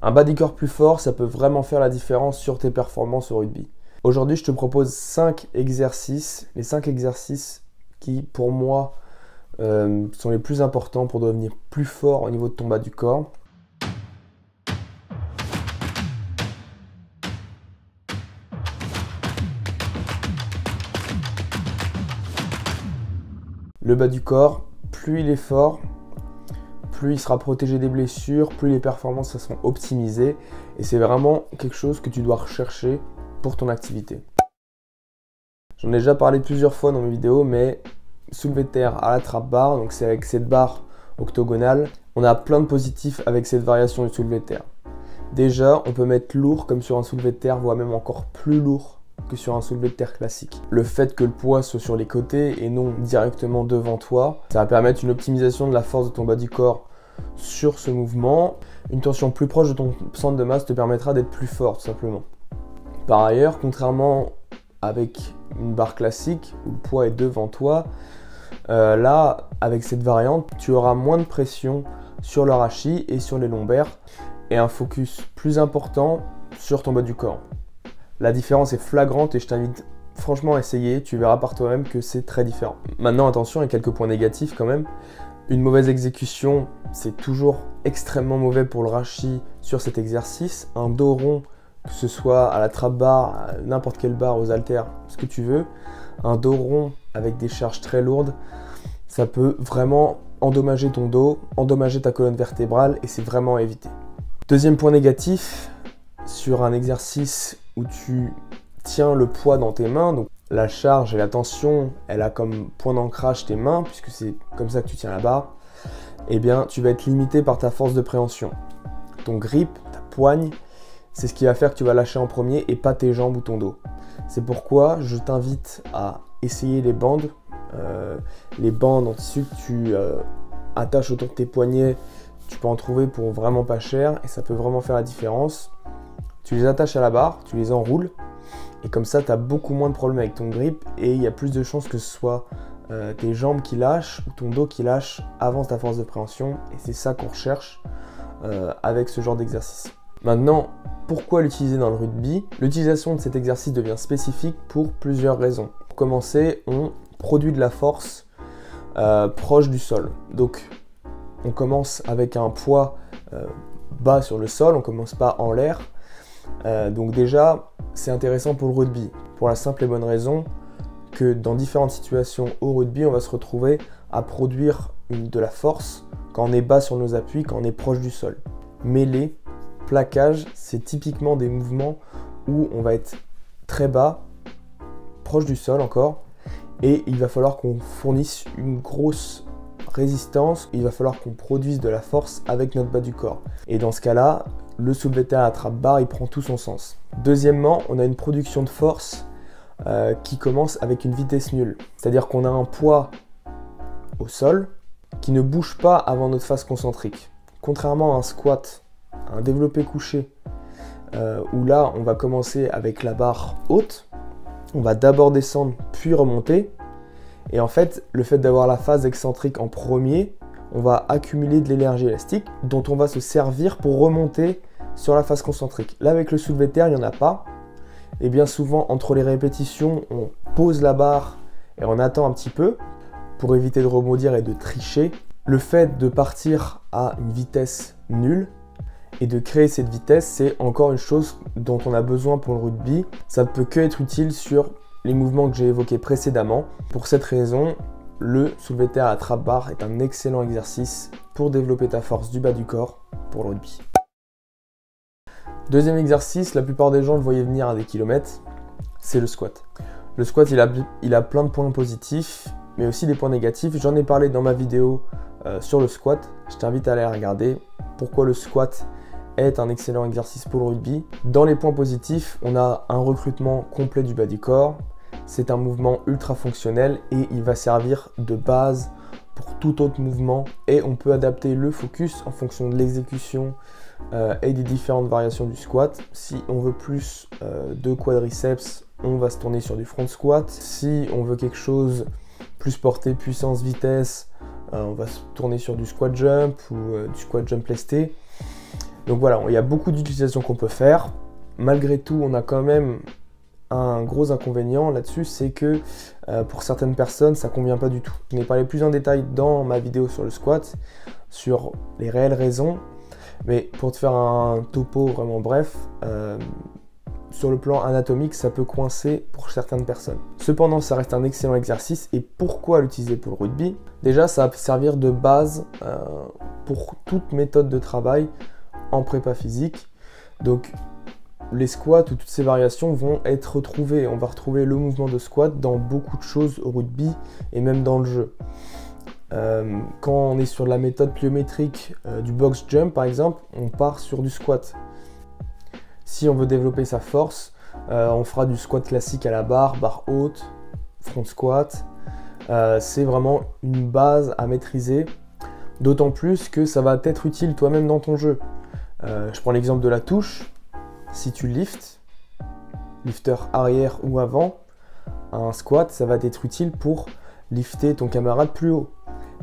Un bas du corps plus fort, ça peut vraiment faire la différence sur tes performances au rugby. Aujourd'hui, je te propose 5 exercices, les 5 exercices qui, pour moi, sont les plus importants pour devenir plus fort au niveau de ton bas du corps. Le bas du corps, plus il est fort, plus il sera protégé des blessures, plus les performances seront optimisées. Et c'est vraiment quelque chose que tu dois rechercher pour ton activité. J'en ai déjà parlé plusieurs fois dans mes vidéos, mais soulevé de terre à la trappe barre, donc c'est avec cette barre octogonale, on a plein de positifs avec cette variation du soulevé de terre. Déjà, on peut mettre lourd comme sur un soulevé de terre, voire même encore plus lourd que sur un soulevé de terre classique. Le fait que le poids soit sur les côtés et non directement devant toi, ça va permettre une optimisation de la force de ton bas du corps sur ce mouvement. Une tension plus proche de ton centre de masse te permettra d'être plus fort, tout simplement. Par ailleurs, contrairement avec une barre classique où le poids est devant toi, là, avec cette variante, tu auras moins de pression sur le rachis et sur les lombaires et un focus plus important sur ton bas du corps. La différence est flagrante et je t'invite franchement à essayer, tu verras par toi-même que c'est très différent. Maintenant, attention, il y a quelques points négatifs quand même. Une mauvaise exécution, c'est toujours extrêmement mauvais pour le rachis sur cet exercice. Un dos rond, que ce soit à la trappe barre, à n'importe quelle barre, aux haltères, ce que tu veux, un dos rond avec des charges très lourdes, ça peut vraiment endommager ton dos, endommager ta colonne vertébrale et c'est vraiment à éviter. Deuxième point négatif, sur un exercice où tu tiens le poids dans tes mains, donc la charge et la tension, elle a comme point d'ancrage tes mains, puisque c'est comme ça que tu tiens la barre, eh bien tu vas être limité par ta force de préhension. Ton grip, ta poigne, c'est ce qui va faire que tu vas lâcher en premier et pas tes jambes ou ton dos. C'est pourquoi je t'invite à essayer les bandes. Les bandes en tissu que tu attaches autour de tes poignets, tu peux en trouver pour vraiment pas cher et ça peut vraiment faire la différence. Tu les attaches à la barre, tu les enroules et comme ça tu as beaucoup moins de problèmes avec ton grip et il y a plus de chances que ce soit tes jambes qui lâchent ou ton dos qui lâche avant ta force de préhension et c'est ça qu'on recherche avec ce genre d'exercice. Maintenant, pourquoi l'utiliser dans le rugby? L'utilisation de cet exercice devient spécifique pour plusieurs raisons. Pour commencer, on produit de la force proche du sol. Donc on commence avec un poids bas sur le sol, on commence pas en l'air. Donc déjà, c'est intéressant pour le rugby, pour la simple et bonne raison que dans différentes situations au rugby, on va se retrouver à produire de la force quand on est bas sur nos appuis, quand on est proche du sol. Mêlée, plaquage, c'est typiquement des mouvements où on va être très bas, proche du sol encore, et il va falloir qu'on fournisse une grosse résistance, il va falloir qu'on produise de la force avec notre bas du corps. Et dans ce cas-là, le soulevé de terre à la trappe barre, il prend tout son sens. Deuxièmement, on a une production de force qui commence avec une vitesse nulle. C'est-à-dire qu'on a un poids au sol qui ne bouge pas avant notre phase concentrique. Contrairement à un squat, à un développé couché, où là, on va commencer avec la barre haute, on va d'abord descendre puis remonter. Et en fait, le fait d'avoir la phase excentrique en premier, on va accumuler de l'énergie élastique dont on va se servir pour remonter sur la phase concentrique. Là, avec le soulevé de terre, il n'y en a pas. Et bien souvent, entre les répétitions, on pose la barre et on attend un petit peu pour éviter de rebondir et de tricher. Le fait de partir à une vitesse nulle et de créer cette vitesse, c'est encore une chose dont on a besoin pour le rugby. Ça ne peut que être utile sur les mouvements que j'ai évoqués précédemment. Pour cette raison, le soulevé de terre à la trappe barre est un excellent exercice pour développer ta force du bas du corps pour le rugby. Deuxième exercice, la plupart des gens le voyaient venir à des kilomètres, c'est le squat. Le squat, il a plein de points positifs, mais aussi des points négatifs. J'en ai parlé dans ma vidéo sur le squat. Je t'invite à aller regarder pourquoi le squat est un excellent exercice pour le rugby. Dans les points positifs, on a un recrutement complet du bas du corps. C'est un mouvement ultra fonctionnel et il va servir de base pour tout autre mouvement et on peut adapter le focus en fonction de l'exécution et des différentes variations du squat. Si on veut plus de quadriceps, on va se tourner sur du front squat. Si on veut quelque chose plus porté puissance vitesse, on va se tourner sur du squat jump ou du squat jump lesté. Donc voilà, il y a beaucoup d'utilisations qu'on peut faire. Malgré tout, on a quand même un gros inconvénient là-dessus, c'est que pour certaines personnes, ça ne convient pas du tout. Je n'ai parlé plus en détail dans ma vidéo sur le squat, sur les réelles raisons, mais pour te faire un topo vraiment bref, sur le plan anatomique, ça peut coincer pour certaines personnes. Cependant, ça reste un excellent exercice. Et pourquoi l'utiliser pour le rugby? Déjà, ça va servir de base pour toute méthode de travail en prépa physique. Donc, les squats ou toutes ces variations vont être retrouvées. On va retrouver le mouvement de squat dans beaucoup de choses au rugby et même dans le jeu. Quand on est sur la méthode pliométrique du box jump, par exemple, on part sur du squat. Si on veut développer sa force, on fera du squat classique à la barre haute, front squat. C'est vraiment une base à maîtriser, d'autant plus que ça va t'être utile toi-même dans ton jeu. Je prends l'exemple de la touche. Si tu liftes, lifter arrière ou avant, un squat, ça va t'être utile pour lifter ton camarade plus haut.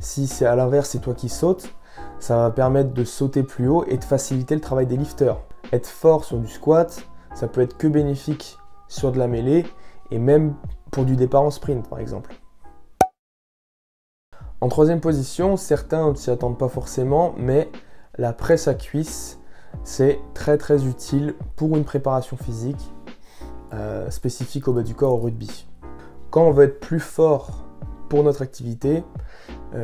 Si c'est à l'inverse, c'est toi qui sautes, ça va permettre de sauter plus haut et de faciliter le travail des lifters. Être fort sur du squat, ça peut être que bénéfique sur de la mêlée et même pour du départ en sprint par exemple. En troisième position, certains ne s'y attendent pas forcément, mais la presse à cuisse, c'est très utile pour une préparation physique spécifique au bas du corps au rugby. Quand on veut être plus fort pour notre activité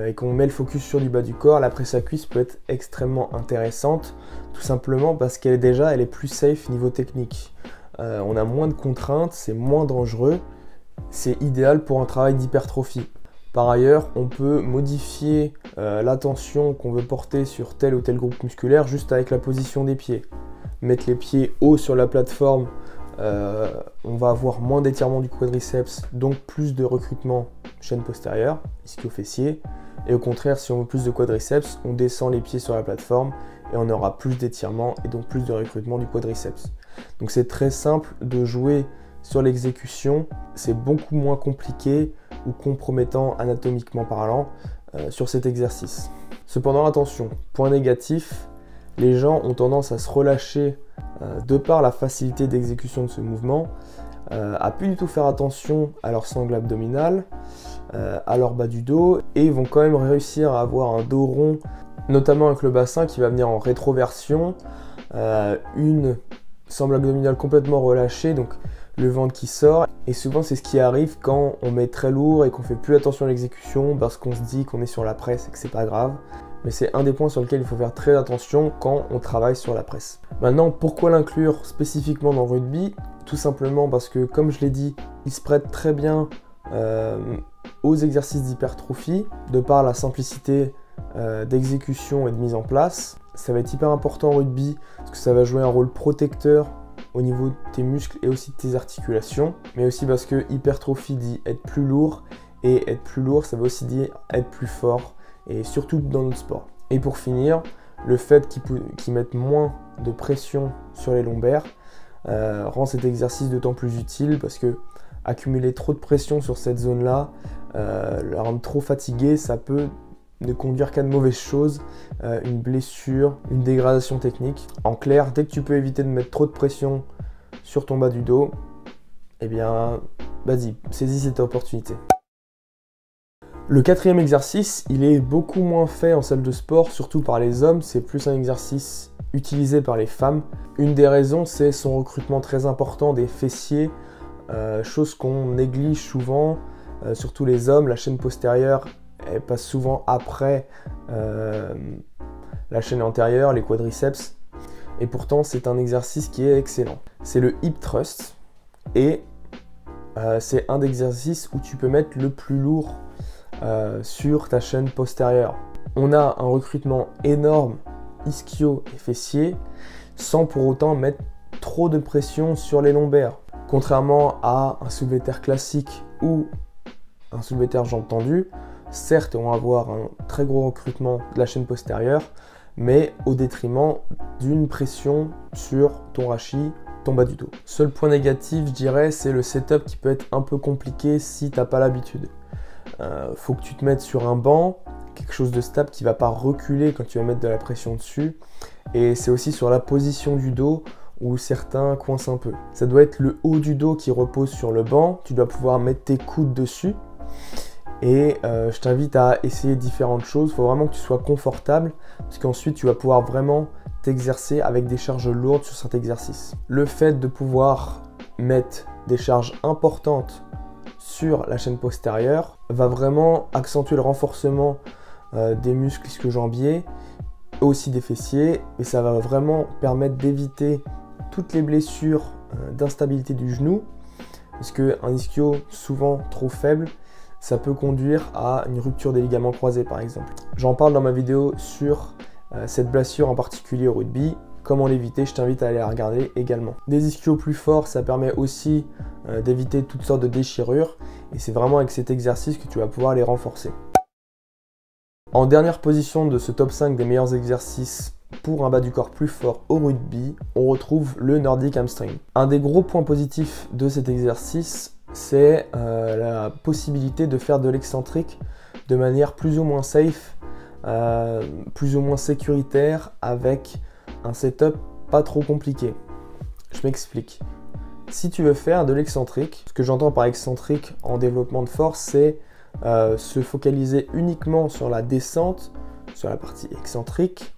et qu'on met le focus sur du bas du corps, la presse à cuisse peut être extrêmement intéressante, tout simplement parce qu'elle est plus safe niveau technique. On a moins de contraintes, c'est moins dangereux, c'est idéal pour un travail d'hypertrophie. Par ailleurs, on peut modifier l'attention qu'on veut porter sur tel ou tel groupe musculaire juste avec la position des pieds. Mettre les pieds hauts sur la plateforme, on va avoir moins d'étirement du quadriceps, donc plus de recrutement chaîne postérieure, ischio-fessier. Et au contraire, si on veut plus de quadriceps, on descend les pieds sur la plateforme et on aura plus d'étirement et donc plus de recrutement du quadriceps. Donc c'est très simple de jouer sur l'exécution, c'est beaucoup moins compliqué ou compromettant anatomiquement parlant sur cet exercice. Cependant, attention, point négatif, les gens ont tendance à se relâcher de par la facilité d'exécution de ce mouvement, à plus du tout faire attention à leur sangle abdominale, à leur bas du dos, et vont quand même réussir à avoir un dos rond, notamment avec le bassin qui va venir en rétroversion, une sangle abdominale complètement relâchée, donc le ventre qui sort, et souvent c'est ce qui arrive quand on met très lourd et qu'on fait plus attention à l'exécution parce qu'on se dit qu'on est sur la presse et que c'est pas grave. Mais c'est un des points sur lesquels il faut faire très attention quand on travaille sur la presse. Maintenant, pourquoi l'inclure spécifiquement dans le rugby? Tout simplement parce que, comme je l'ai dit, il se prête très bien aux exercices d'hypertrophie, de par la simplicité d'exécution et de mise en place. Ça va être hyper important au rugby parce que ça va jouer un rôle protecteur au niveau de tes muscles et aussi de tes articulations, mais aussi parce que hypertrophie dit être plus lourd, et être plus lourd, ça veut aussi dire être plus fort, et surtout dans notre sport. Et pour finir, le fait qu'ils mettent moins de pression sur les lombaires rend cet exercice d'autant plus utile parce que accumuler trop de pression sur cette zone-là, la rendre trop fatigué, ça peut ne conduire qu'à de mauvaises choses, une blessure, une dégradation technique. En clair, dès que tu peux éviter de mettre trop de pression sur ton bas du dos, eh bien, vas-y, saisis cette opportunité. Le quatrième exercice, il est beaucoup moins fait en salle de sport, surtout par les hommes, c'est plus un exercice utilisé par les femmes. Une des raisons, c'est son recrutement très important des fessiers, chose qu'on néglige souvent, surtout les hommes. La chaîne postérieure, elle passe souvent après la chaîne antérieure, les quadriceps, et pourtant c'est un exercice qui est excellent. C'est le hip thrust, et c'est un des exercices où tu peux mettre le plus lourd sur ta chaîne postérieure. On a un recrutement énorme ischio et fessier sans pour autant mettre trop de pression sur les lombaires. Contrairement à un soulevé de terre classique ou un soulevé de terre jambes tendues, certes on va avoir un très gros recrutement de la chaîne postérieure, mais au détriment d'une pression sur ton rachis, ton bas du dos. Seul point négatif, je dirais, c'est le setup qui peut être un peu compliqué si tu n'as pas l'habitude. Faut que tu te mettes sur un banc, quelque chose de stable qui ne va pas reculer quand tu vas mettre de la pression dessus, et c'est aussi sur la position du dos où certains coincent un peu. Ça doit être le haut du dos qui repose sur le banc, tu dois pouvoir mettre tes coudes dessus et je t'invite à essayer différentes choses. Il faut vraiment que tu sois confortable parce qu'ensuite tu vas pouvoir vraiment t'exercer avec des charges lourdes sur cet exercice. Le fait de pouvoir mettre des charges importantes sur la chaîne postérieure va vraiment accentuer le renforcement des muscles ischio-jambiers, aussi des fessiers, et ça va vraiment permettre d'éviter toutes les blessures d'instabilité du genou, parce qu'un ischio souvent trop faible, ça peut conduire à une rupture des ligaments croisés par exemple. J'en parle dans ma vidéo sur cette blessure en particulier au rugby. Comment l'éviter, je t'invite à aller la regarder également. Des ischios plus forts, ça permet aussi d'éviter toutes sortes de déchirures, et c'est vraiment avec cet exercice que tu vas pouvoir les renforcer. En dernière position de ce top 5 des meilleurs exercices pour un bas du corps plus fort au rugby, on retrouve le Nordic Hamstring. Un des gros points positifs de cet exercice, c'est la possibilité de faire de l'excentrique de manière plus ou moins safe, plus ou moins sécuritaire, avec un setup pas trop compliqué. Je m'explique. Si tu veux faire de l'excentrique, ce que j'entends par excentrique en développement de force, c'est se focaliser uniquement sur la descente, sur la partie excentrique,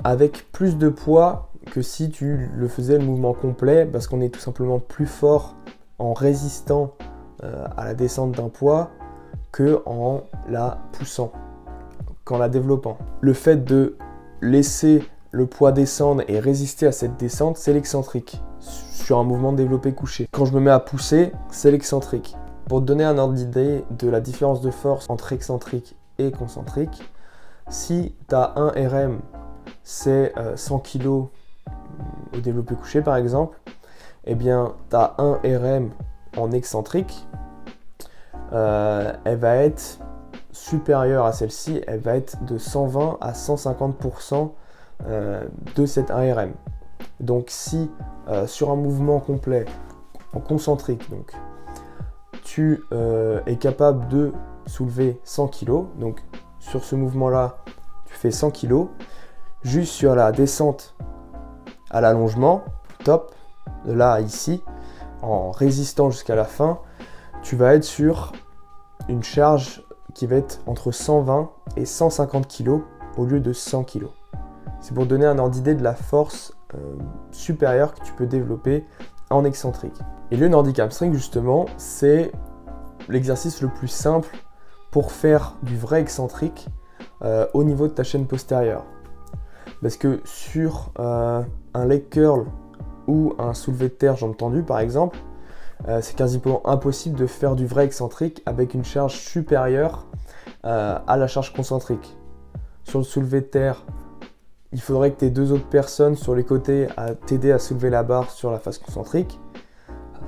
avec plus de poids que si tu le faisais le mouvement complet, parce qu'on est tout simplement plus fort en résistant à la descente d'un poids que en la poussant, qu'en la développant. Le fait de laisser le poids descendre et résister à cette descente, c'est l'excentrique, sur un mouvement développé couché. Quand je me mets à pousser, c'est l'excentrique. Pour te donner un ordre d'idée de la différence de force entre excentrique et concentrique, si tu as un RM, c'est 100 kg au développé couché par exemple, eh bien tu as un RM en excentrique, elle va être supérieure à celle-ci, elle va être de 120 à 150% de cet 1 RM. Donc si sur un mouvement complet, en concentrique, donc, tu es capable de soulever 100 kg, donc sur ce mouvement-là, tu fais 100 kg, juste sur la descente à l'allongement, top, de là à ici, en résistant jusqu'à la fin, tu vas être sur une charge qui va être entre 120 et 150 kg au lieu de 100 kg. C'est pour donner un ordre d'idée de la force supérieure que tu peux développer en excentrique. Et le Nordic Hamstring, justement, c'est l'exercice le plus simple pour faire du vrai excentrique au niveau de ta chaîne postérieure. Parce que sur un leg curl ou un soulevé de terre jambes tendues par exemple, c'est quasiment impossible de faire du vrai excentrique avec une charge supérieure à la charge concentrique. Sur le soulevé de terre, il faudrait que tu aies deux autres personnes sur les côtés à t'aider à soulever la barre sur la face concentrique.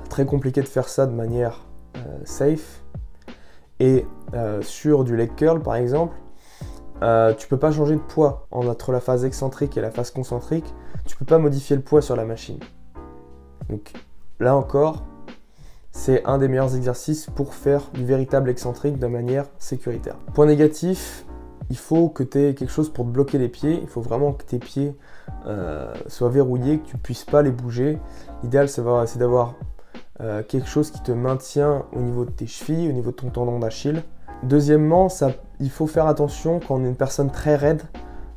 Très compliqué de faire ça de manière safe. Et sur du leg curl par exemple, tu peux pas changer de poids entre la phase excentrique et la phase concentrique. Tu peux pas modifier le poids sur la machine. Donc là encore, c'est un des meilleurs exercices pour faire du véritable excentrique de manière sécuritaire. Point négatif, il faut que tu aies quelque chose pour te bloquer les pieds. Il faut vraiment que tes pieds soient verrouillés, que tu ne puisses pas les bouger. L'idéal, c'est d'avoir quelque chose qui te maintient au niveau de tes chevilles, au niveau de ton tendon d'Achille. Deuxièmement, il faut faire attention quand on est une personne très raide,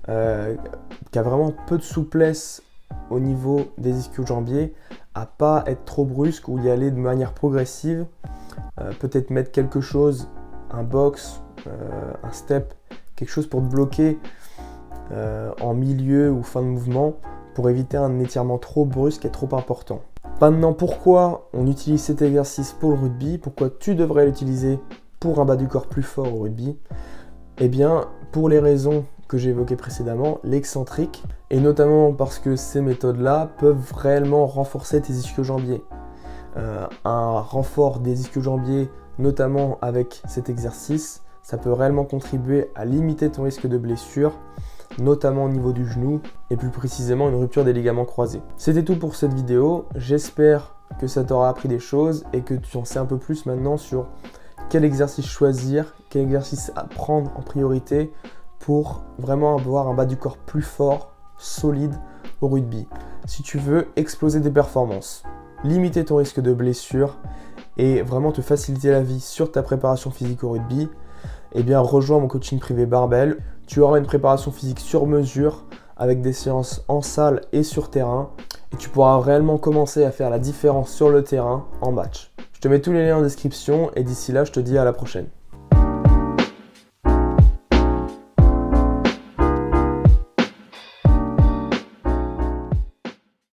qui a vraiment peu de souplesse au niveau des ischio-jambiers, à pas être trop brusque ou y aller de manière progressive. Peut-être mettre quelque chose, un box, un step, quelque chose pour te bloquer en milieu ou fin de mouvement pour éviter un étirement trop brusque et trop important. Maintenant, pourquoi on utilise cet exercice pour le rugby? Pourquoi tu devrais l'utiliser pour un bas du corps plus fort au rugby? Eh bien, pour les raisons que j'ai évoquées précédemment, l'excentrique, et notamment parce que ces méthodes-là peuvent réellement renforcer tes ischio-jambiers. Un renfort des ischio-jambiers, notamment avec cet exercice, ça peut réellement contribuer à limiter ton risque de blessure, notamment au niveau du genou, et plus précisément une rupture des ligaments croisés. C'était tout pour cette vidéo, j'espère que ça t'aura appris des choses et que tu en sais un peu plus maintenant sur quel exercice choisir, quel exercice à prendre en priorité pour vraiment avoir un bas du corps plus fort solide au rugby. Si tu veux exploser tes performances, limiter ton risque de blessure et vraiment te faciliter la vie sur ta préparation physique au rugby, eh bien rejoins mon coaching privé Barbell. Tu auras une préparation physique sur mesure avec des séances en salle et sur terrain et tu pourras réellement commencer à faire la différence sur le terrain en match. Je te mets tous les liens en description et d'ici là, je te dis à la prochaine.